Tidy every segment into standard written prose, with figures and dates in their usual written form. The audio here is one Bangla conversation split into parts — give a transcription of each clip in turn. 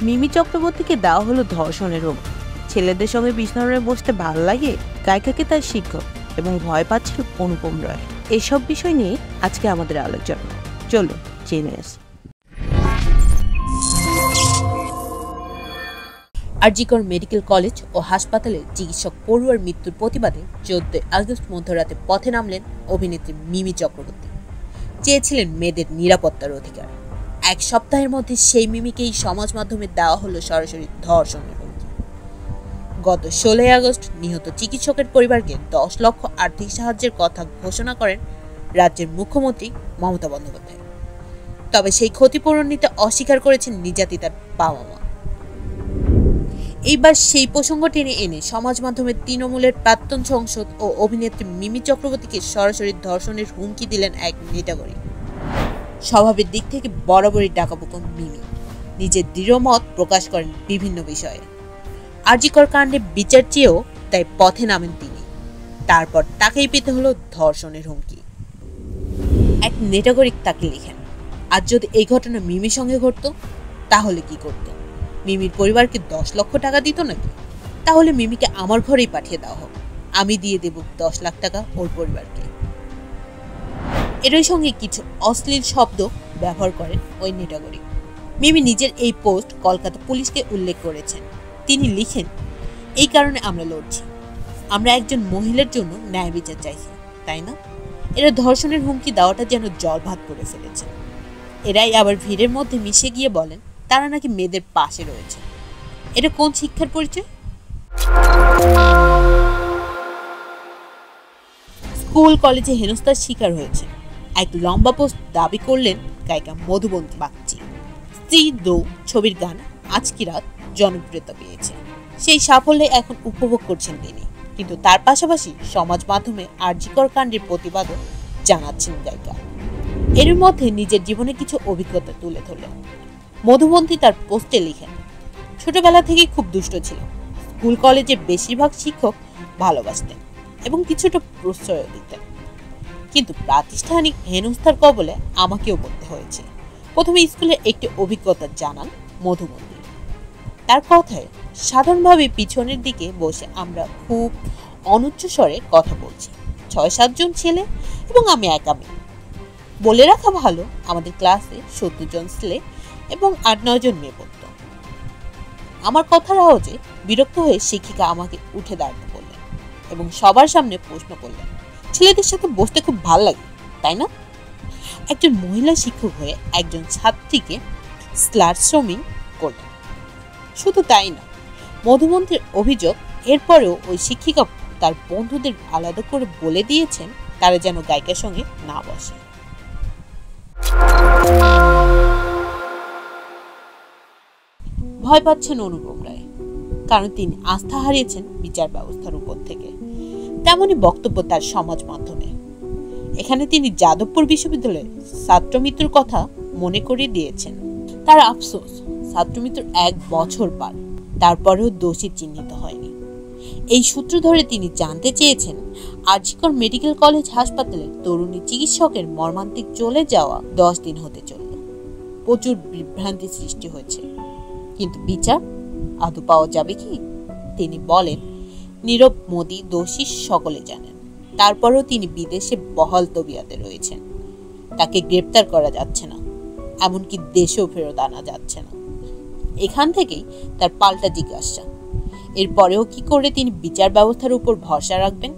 মিমি চক্রবর্তীকে দেওয়া হলো ধর্ষণের হুমকি। ছেলেদের সঙ্গে বিছানায় বসতে ভালো লাগে গায়িকাকে তার শিক্ষক, এবং ভয় পাচ্ছিল অনুপম রয়। এসব বিষয় নিয়ে আজকে আমাদের আলোচনা। চলো জেনে আসি। আরজিকর মেডিকেল কলেজ ও হাসপাতালে চিকিৎসক পড়ুয়ার মৃত্যুর প্রতিবাদে 14 আগস্ট মধ্যরাতে পথে নামলেন অভিনেত্রী মিমি চক্রবর্তী। চেয়েছিলেন মেয়েদের নিরাপত্তার অধিকার। এক সপ্তাহের মধ্যে সেই মিমিকেই সমাজ মাধ্যমে দেওয়া হলো সরাসরি ধর্ষণের হুমকি। গত 16 আগস্ট নিহত চিকিৎসকের পরিবারকে 10 লক্ষ আর্থিক সাহায্যের কথা ঘোষণা করেন রাজ্যের মুখ্যমন্ত্রী মমতা বন্দ্যোপাধ্যায়। তবে সেই ক্ষতিপূরণ নিতে অস্বীকার করেছেন নির্যাতিতার বাবা মা। এইবার সেই প্রসঙ্গ টেনে এনে সমাজ মাধ্যমে তৃণমূলের প্রাক্তন সংসদ ও অভিনেত্রী মিমি চক্রবর্তীকে সরাসরি ধর্ষণের হুমকি দিলেন এক নেটাগরিক। স্বভাবের দিক থেকে বরাবরই ডাকাবুকো মিমি নিজের দৃঢ় মত প্রকাশ করেন বিভিন্ন বিষয়ে। আরজিকর কাণ্ডে বিচার চেয়েও তাই পথে নামেন তিনি। তারপর তাকেই পেতে হলো ধর্ষণের হুমকি। এক নেটাগরিক তাকে লিখেন, আজ যদি এই ঘটনা মিমির সঙ্গে ঘটতো তাহলে কি করত? মিমির পরিবারকে 10 লক্ষ টাকা দিত নাকি? তাহলে মিমিকে আমার ঘরেই পাঠিয়ে দেওয়া হোক, আমি দিয়ে দেব 10 লাখ টাকা ওর পরিবারকে। এরই সঙ্গে কিছু অশ্লীল শব্দ ব্যবহার করেন ওই নেটাগরিক। মিমি নিজের এই পোস্ট কলকাতা পুলিশকে উল্লেখ করেছেন। তিনি লিখেন, এই কারণে আমরা লড়ছি। আমরা একজন মহিলার জন্য ন্যায় বিচার চাইছি, তাই না? এরা ধর্ষণের হুমকি দেওয়াটা যেন জলভাত করে ফেলেছে। এরাই আবার ভিড়ের মধ্যে মিশে গিয়ে বলেন তারা নাকি মেয়েদের পাশে রয়েছে। এটা কোন শিক্ষার পরিচয়? স্কুল কলেজে হেনস্থার শিকার হয়েছে। এক লম্বা পোস্ট দাবি করলেন গায়িকা মধুবন্তী বাগচি। স্ত্রী দো ছবির গান আজ কি রাত জনপ্রিয়তা পেয়েছে। সেই সাফল্যে এখন উপভোগ করছেন তিনি। কিন্তু তার পাশাপাশি সমাজ মাধ্যমে আরজিকর কাণ্ডের প্রতিবাদও জানাচ্ছেন গায়িকা। এর মধ্যে নিজের জীবনে কিছু অভিজ্ঞতা তুলে ধরলেন। মধুবন্তী তার পোস্টে লিখেন, ছোটবেলা থেকেই খুব দুষ্ট ছিল। স্কুল কলেজের বেশিরভাগ শিক্ষক ভালোবাসতেন এবং কিছুটা প্রশ্রয় দিতেন, কিন্তু প্রাতিষ্ঠানিক হেনস্থার কবলে আমাকেও পড়তে হয়েছে। প্রথমে স্কুলের একটি অভিজ্ঞতা জানান মধুবন্তী। তার কথায়, সাধারণভাবে পিছনের দিকে বসে আমরা খুব অনুচ্চ স্বরে কথা বলছি। 6-7 জন ছেলে এবং আমি একা মেয়ে। বলে রাখা ভালো, আমাদের ক্লাসে 70 জন ছেলে এবং 8-9 জন মেয়ে পড়ত। আমার কথার আওয়াজে বিরক্ত হয়ে শিক্ষিকা আমাকে উঠে দাঁড়াতে বললেন এবং সবার সামনে প্রশ্ন করলেন, ছেলেদের সাথে বসতে খুব ভালো লাগে, তাই না? একজন মহিলা শিক্ষক হয়ে একজন ছাত্রীকে স্লাট শ্রমিং করলেন। শুধু তাই না, মধুবন্তীর অভিযোগ, এরপরেও ওই শিক্ষিকা তার বন্ধুদের আলাদা করে বলে দিয়েছেন তারা যেন গায়িকার সঙ্গে না বসে। ভয় পাচ্ছেন অনুপম রায়, কারণ তিনি আস্থা হারিয়েছেন বিচার ব্যবস্থার উপর থেকে। তেমনই বক্তব্য তার সমাজ মাধ্যমে। এখানে তিনি যাদবপুর বিশ্ববিদ্যালয়ের ছাত্র মৃত্যুর কথা মনে করিয়ে দিয়েছেন। তার আফসোস, ছাত্র মৃত্যুর 1 বছর পার, তারপরেও দোষী চিহ্নিত হয়নি। এই সূত্র ধরে তিনি জানতে চেয়েছেন, আরজিকর মেডিকেল কলেজ হাসপাতালের তরুণী চিকিৎসকের মর্মান্তিক চলে যাওয়া 10 দিন হতে চলল। প্রচুর বিভ্রান্তি সৃষ্টি হয়েছে, কিন্তু বিচার আদৌ পাওয়া যাবে কি? তিনি বলেন, নীরব মোদি দোষী সকলে জানেন, তারপরেও তিনি বিদেশে বহাল তবিয়াতে রয়েছেন। তাকে গ্রেপ্তার করা যাচ্ছে না, এমনকি দেশেও ফেরত আনা যাচ্ছে না। এখান থেকেই তার পাল্টা জিজ্ঞাসা, এরপরেও কি করে তিনি বিচার ব্যবস্থার উপর ভরসা রাখবেন?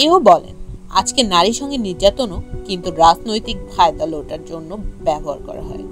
এও বলেন, আজকে নারীর সঙ্গে নির্যাতনও কিন্তু রাজনৈতিক ফায়দা লোটার জন্য ব্যবহার করা হয়।